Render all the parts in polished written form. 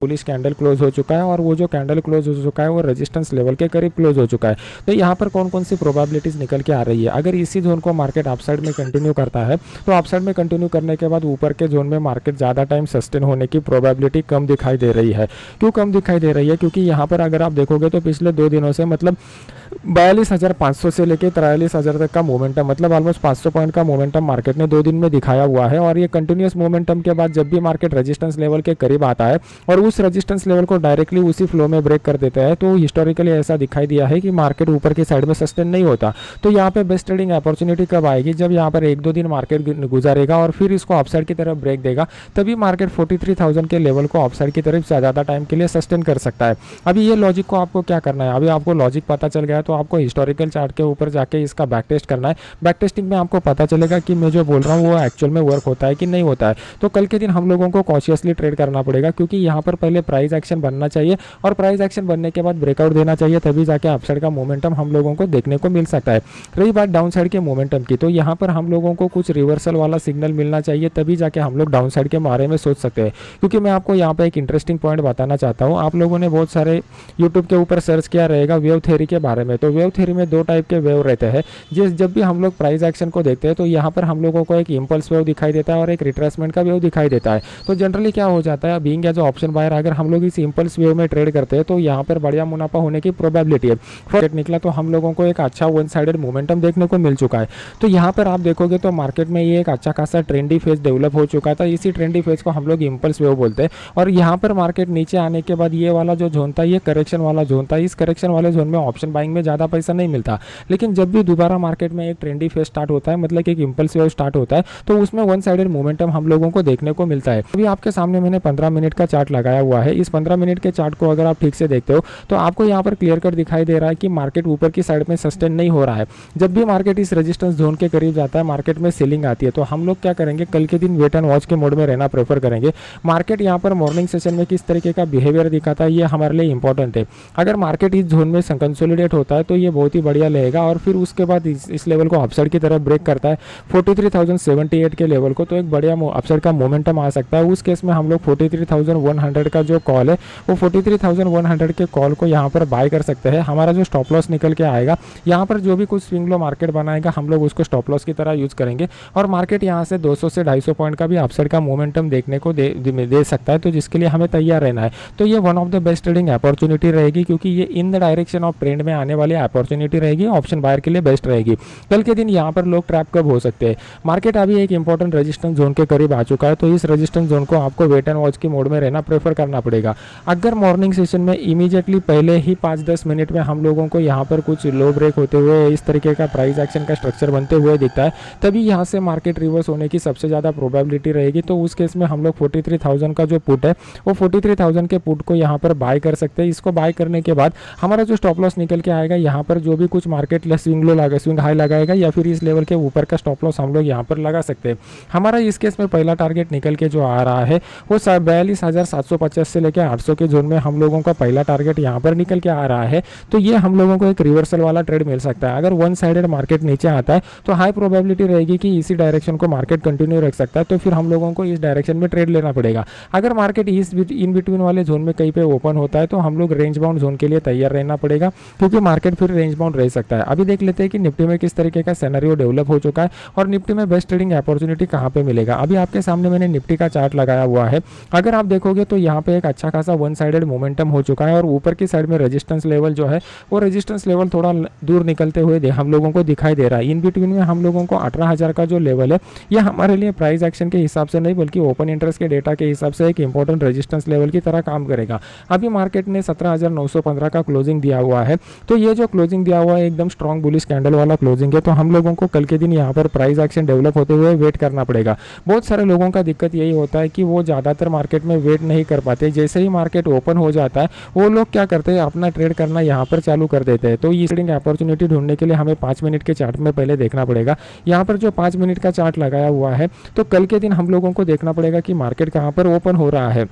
Bullish candle close हो चुका है और वो जो कैंडल क्लोज हो चुका है वो रेजिस्टेंस लेवल के करीब क्लोज हो चुका है। तो यहाँ पर कौन कौन सी प्रोबेबिलिटीज़ निकल के आ रही है, अगर इसी जोन को मार्केट अपसाइड में कंटिन्यू करता है तो अपसाइड में कंटिन्यू करने के बाद ऊपर के जोन में मार्केट ज़्यादा टाइम सस्टेन होने की प्रोबेबिलिटी कम दिखाई दे रही है। क्यों कम दिखाई दे रही है? क्योंकि यहाँ पर अगर आप देखोगे तो पिछले 2 दिनों से मतलब 42,500 से लेकर 43,000 तक का मोमेंटम, मतलब ऑलमोस्ट 500 पॉइंट का मोमेंटम मार्केट ने 2 दिन में दिखाया हुआ है। और ये कंटिन्यूस मोमेंटम के बाद जब भी मार्केट रेजिस्टेंस लेवल के करीब आता है और उस रेजिस्टेंस लेवल को डायरेक्टली उसी फ्लो में ब्रेक कर देता है, तो हिस्टोरिकली ऐसा दिखाई दिया है कि मार्केट ऊपर की साइड में सस्टेन नहीं होता। तो यहाँ पे बेस्ट ट्रेडिंग अपॉर्चुनिटी कब आएगी? जब यहाँ पर 1-2 दिन मार्केट गुजारेगा और फिर इसको अपसाइड की तरफ ब्रेक देगा, तभी मार्केट 43,000 के लेवल को अपसाइड की तरफ ज़्यादा टाइम के लिए सस्टेन कर सकता है। अभी ये लॉजिक को आपको क्या करना है, अभी आपको लॉजिक पता चल गया तो आपको हिस्टोरिकल चार्ट के ऊपर जाके इसका बैक टेस्ट करना है। बैक टेस्टिंग में आपको पता चलेगा कि मैं जो बोल रहा हूँ वो एक्चुअल में वर्क होता है कि नहीं होता है। तो कल के दिन हम लोगों को कॉशियसली ट्रेड करना पड़ेगा, क्योंकि यहाँ पर पहले प्राइस एक्शन बनना चाहिए और प्राइस एक्शन बनने के बाद ब्रेकआउट देना चाहिए, तभी जाके अपसाइड का मोमेंटम हम लोगों को देखने को मिल सकता है। रही बात डाउन साइड के मोमेंटम की, तो यहाँ पर हम लोगों को कुछ रिवर्सल वाला सिग्नल मिलना चाहिए, तभी जाके हम लोग डाउन साइड के बारे में सोच सकते हैं। क्योंकि मैं आपको यहाँ पे एक इंटरेस्टिंग पॉइंट बताना चाहता हूँ। आप लोगों ने बहुत सारे यूट्यूब के ऊपर सर्च किया रहेगा वेव थ्योरी के बारे में। तो वेव थ्योरी में 2 टाइप के वेव रहते हैं। जब भी हम लोग प्राइस एक्शन को देखते हैं तो यहाँ पर हम लोगों को एक इंपल्स वेव दिखाई देता है और एक रिट्रेसमेंट का वेव दिखाई देता है। तो जनरली क्या हो जाता है, बीइंग एज ऑप्शन बायर अगर हम लोग इस इंपल्स वेव में ट्रेड करते हैं तो यहाँ पर बढ़िया मुनाफा होने की प्रोबेबिलिटी है। मार्केट निकला तो हम लोगों को एक अच्छा वन साइडेड मोमेंटम देखने को मिल चुका है। तो यहाँ पर आप देखोगे तो मार्केट में ये एक अच्छा खासा ट्रेंडी फेज डेवलप हो चुका था। इसी ट्रेंडी फेज को हम लोग इंपल्स वेव बोलते हैं। और यहाँ पर मार्केट नीचे आने के बाद ये वाला जो जोन था ये करेक्शन वाला जोन था। इस करेक्शन वाले जोन में ऑप्शन बाइंग में ज़्यादा पैसा नहीं मिलता, लेकिन जब भी दोबारा मार्केट में एक ट्रेंडी फेज स्टार्ट होता है, मतलब एक इंपल्स वेव स्टार्ट होता है, तो उसमें वन साइडेड मोमेंटम हम लोगों को देखने को मिलता है। अभी आपके सामने मैंने 15 मिनट का चार्ट लगाया हुआ है। इस 15 मिनट के चार्ट को अगर आप ठीक से देखते हो तो आपको यहाँ पर क्लियर कट दिखाई दे रहा है कि मार्केट ऊपर की साइड में सस्टेन नहीं हो रहा है। जब भी मार्केट इस रेजिस्टेंस जोन के करीब जाता है, मार्केट में सेलिंग आती है, तो हम लोग क्या करेंगे, कल के दिन वेट एंड वॉच के मोड में रहना प्रेफर करेंगे। मार्केट यहाँ पर मॉर्निंग सेशन में किस तरीके का बिहेवियर दिखाता है ये हमारे लिए इंपॉर्टेंट है। अगर मार्केट इस जोन में कंसोलिडेट होता है तो ये बहुत ही बढ़िया रहेगा और फिर उसके बाद इस लेवल को अपसाइड की तरफ ब्रेक करता है 43,078 के लेवल को, तो एक बढ़िया अपसाइड का मोमेंटम आ सकता है। उस केस में हम लोग 43,100 का जो कॉल है वो 43,100 के कॉल को यहाँ पर बाय कर सकते हैं। हमारा जो स्टॉप लॉस निकल के आएगा, यहाँ पर जो भी कुछ स्विंग लो मार्केट बनाएगा हम लोग उसको स्टॉप लॉस की तरह यूज करेंगे और मार्केट यहाँ से 200 से 250 पॉइंट का भी अपसाइड का मोमेंटम देखने को दे सकता है, तो जिसके लिए हमें तैयार रहना है। तो ये one of the best trading opportunity रहेगी, क्योंकि ये in the direction of trend में आने वाली अपॉर्चुनिटी रहेगी, ऑप्शन बायर के लिए बेस्ट रहेगी। कल के दिन यहाँ पर लोग ट्रैप कब हो सकते हैं, मार्केट अभी एक इंपॉर्टेंट रेजिस्टेंस जोन के करीब आ चुका है, तो इस रेजिस्टेंस जोन को आपको वेट एंड वॉच की मोड में रहना प्रेफर करना पड़ेगा। अगर मॉर्निंग सेशन में इमीडिएटली पहले ही 5-10 मिनट में हम लोगों को यहाँ पर कुछ लो ब्रेक होते हुए इस तरीके का प्राइस एक्शन का स्ट्रक्चर बनते हुए दिखता है, तभी यहाँ से मार्केट रिवर्स होने की सबसे ज़्यादा प्रोबेबिलिटी रहेगी। तो उस केस में हम लोग 43,000 का जो पुट है वो 43,000 के पुट को यहाँ पर बाय कर सकते हैं। इसको बाय करने के बाद हमारा जो स्टॉप लॉस निकल के आएगा, यहाँ पर जो भी कुछ मार्केट स्विंग हाई लगाएगा या फिर इस लेवल के ऊपर का स्टॉप लॉस हम लोग यहाँ पर लगा सकते हैं। हमारा इस केस में पहला टारगेट निकल के जो आ रहा है वो 42,750 से लेकर 800 के जोन में हम लोगों का पहला टारगेट यहाँ पर निकल के आ रहा है। तो ये हम लोगों को एक रिवर्सल वाला ट्रेड मिल सकता है। अगर वन साइडेड मार्केट नीचे आता है तो हाई प्रोबेबिलिटी रहेगी कि इसी डायरेक्शन को मार्केट कंटिन्यू रख सकता है, तो फिर हम लोगों को इस डायरेक्शन में ट्रेड लेना पड़ेगा। अगर मार्केट इस इन बिटवीन वाले जोन में कहीं पे ओपन होता है तो हम लोग रेंज बाउंड जोन के लिए तैयार रहना पड़ेगा, क्योंकि मार्केट फिर रेंज बाउंड रह सकता है। अभी देख लेते हैं कि निफ्टी में किस तरीके का सिनेरियो डेवलप हो चुका है और निफ्टी में बेस्ट ट्रेडिंग अपॉर्चुनिटी कहाँ पे मिलेगा। अभी आपके सामने मैंने निफ्टी का चार्ट लगाया हुआ है। अगर आप देखोगे तो यहाँ पे एक अच्छा खासा वन साइडेड मोमेंटम हो चुका है और ऊपर की साइड में रेजिस्टेंस लेवल जो है वो रेजिस्टेंस लेवल थोड़ा दूर निकलते हुए हम लोगों को दिखाई दे रहा है। इन बिटवीन में हम लोगों को 18,000 का जो लेवल है यह हमारे लिए प्राइस एक्शन के हिसाब से नहीं बल्कि ओपन इंटरेस्ट के डेटा के हिसाब से एक इंपॉर्टेंट रेजिस्टेंस लेवल की तरह काम करेगा। अभी मार्केट ने 17,915 का क्लोजिंग दिया हुआ है, तो ये जो क्लोजिंग दिया हुआ है एकदम स्ट्रॉन्ग बुलिश कैंडल वाला क्लोजिंग है। तो हम लोगों को कल के दिन यहाँ पर प्राइस एक्शन डेवलप होते हुए वेट करना पड़ेगा। बहुत सारे लोगों का दिक्कत यही होता है कि वो ज़्यादातर मार्केट में वेट नहीं कर पाते। जैसे ही मार्केट ओपन हो जाता है वो लोग क्या करते हैं, अपना ट्रेड करना यहाँ पर चालू कर देते हैं। तो ये ट्रेडिंग अपॉर्चुनिटी ढूंढने के लिए हमें 5 मिनट के चार्ट में पहले देखना पड़ेगा। यहाँ पर जो 5 मिनट का चार्ट लगाया हुआ है, तो कल के दिन हम लोगों को देखना पड़ेगा कि मार्केट कहाँ पर ओपन हो रहा है।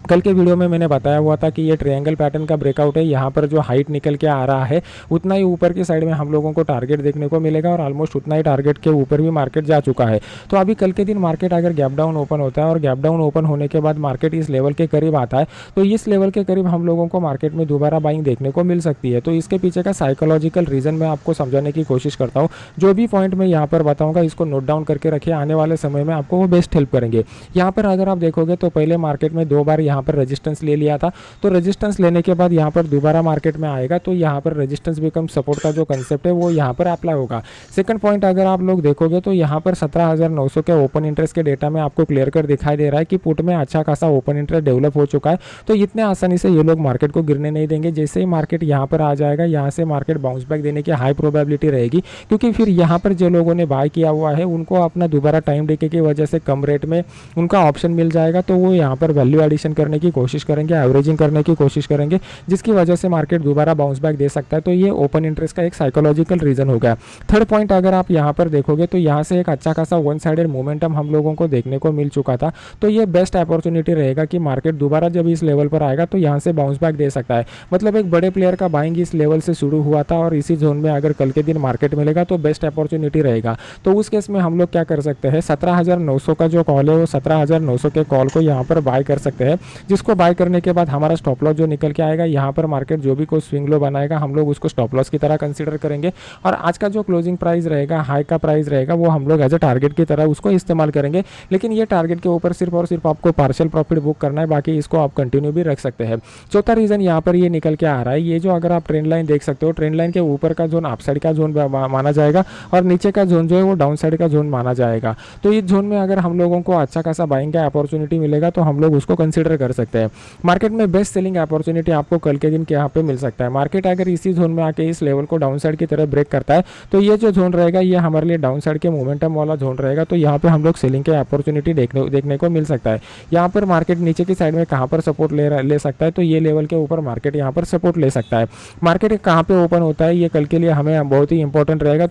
कल के वीडियो में मैंने बताया हुआ था कि ये ट्रायंगल पैटर्न का ब्रेकआउट है। यहाँ पर जो हाइट निकल के आ रहा है उतना ही ऊपर की साइड में हम लोगों को टारगेट देखने को मिलेगा और ऑलमोस्ट उतना ही टारगेट के ऊपर भी मार्केट जा चुका है। तो अभी कल के दिन मार्केट अगर गैप डाउन ओपन होता है और गैप डाउन ओपन होने के बाद मार्केट इस लेवल के करीब आता है तो इस लेवल के करीब हम लोगों को मार्केट में दोबारा बाइंग देखने को मिल सकती है। तो इसके पीछे का साइकोलॉजिकल रीज़न मैं आपको समझाने की कोशिश करता हूँ। जो भी पॉइंट मैं यहाँ पर बताऊँगा इसको नोट डाउन करके रखिए, आने वाले समय में आपको वो बेस्ट हेल्प करेंगे। यहाँ पर अगर आप देखोगे तो पहले मार्केट में 2 बार यहाँ पर रेजिस्टेंस ले लिया था, तो रेजिस्टेंस लेने के बाद यहाँ पर दोबारा मार्केट में आएगा तो यहाँ पर रेजिस्टेंस बिकम सपोर्ट का जो कंसेप्ट है वो यहाँ पर अप्लाई होगा। सेकंड पॉइंट अगर आप लोग देखोगे तो यहाँ पर 17,900 के ओपन इंटरेस्ट के डेटा में आपको क्लियर कर दिखाई दे रहा है कि पुट में अच्छा खासा ओपन इंटरेस्ट डेवलप हो चुका है। तो इतने आसानी से ये लोग मार्केट को गिरने नहीं देंगे। जैसे ही मार्केट यहाँ पर आ जाएगा यहाँ से मार्केट बाउंस बैक देने की हाई प्रोबेबिलिटी रहेगी, क्योंकि फिर यहाँ पर जो लोगों ने बाय किया हुआ है उनको अपना दोबारा टाइम डीके की वजह से कम रेट में उनका ऑप्शन मिल जाएगा, तो वो यहाँ पर वैल्यू एडिशन करने की कोशिश करेंगे, एवरेजिंग करने की कोशिश करेंगे, जिसकी वजह से मार्केट दोबारा बाउंस बैक दे सकता है। तो ये ओपन इंटरेस्ट का एक साइकोलॉजिकल रीजन हो गया। थर्ड पॉइंट अगर आप यहाँ पर देखोगे तो यहाँ से एक अच्छा खासा वन साइडेड मोमेंटम हम लोगों को देखने को मिल चुका था, तो ये बेस्ट अपॉर्चुनिटी रहेगा कि मार्केट दोबारा जब इस लेवल पर आएगा तो यहाँ से बाउंस बैक दे सकता है। मतलब एक बड़े प्लेयर का बाइंग इस लेवल से शुरू हुआ था और इसी जोन में अगर कल के दिन मार्केट मिलेगा तो बेस्ट अपॉर्चुनिटी रहेगा। तो उस केस में हम लोग क्या कर सकते हैं, 17,900 का जो कॉल है वो 17,900 के कॉल को यहाँ पर बाय कर सकते हैं, जिसको बाय करने के बाद हमारा स्टॉप लॉस जो निकल के आएगा, यहाँ पर मार्केट जो भी कोई स्विंग लो बनाएगा हम लोग उसको स्टॉप लॉस की तरह कंसीडर करेंगे और आज का जो क्लोजिंग प्राइस रहेगा, हाई का प्राइस रहेगा, वो हम लोग एज ए टारगेट की तरह उसको इस्तेमाल करेंगे। लेकिन ये टारगेट के ऊपर सिर्फ और सिर्फ आपको पार्शियल प्रॉफिट बुक करना है, बाकी इसको आप कंटिन्यू भी रख सकते हैं। चौथा रीजन यहाँ पर ये निकल के आ रहा है, ये जो अगर आप ट्रेंड लाइन देख सकते हो, ट्रेंड लाइन के ऊपर का जोन अपसाइड का जोन माना जाएगा और नीचे का जोन जो है वो डाउन साइड का जोन माना जाएगा। तो इस जोन में अगर हम लोगों को अच्छा खासा बाइंग का अपॉर्चुनिटी मिलेगा तो हम लोग उसको कंसीडर कर सकते हैं। मार्केट में बेस्ट सेलिंग अपॉर्चुनिटी आपको कल के दिन यहाँ पे मिल सकता है। मार्केट अगर इसी जोन में आके इस लेवल को डाउन साइड की तरह ब्रेक करता है तो ये जो जोन रहेगा ये हमारे लिए डाउन साइड के मोमेंटम वाला जोन रहेगा, तो यहाँ पे हम लोग सेलिंग के अपॉर्चुनिटी देखने को मिल सकता है। यहाँ पर मार्केट नीचे की साइड में कहाँ पर सपोर्ट ले सकता है, तो ये लेवल के ऊपर मार्केट यहाँ पर सपोर्ट ले सकता है। मार्केट कहाँ पे ओपन होता है ये कल के लिए हमें बहुत ही इंपॉर्टेंट रहेगा।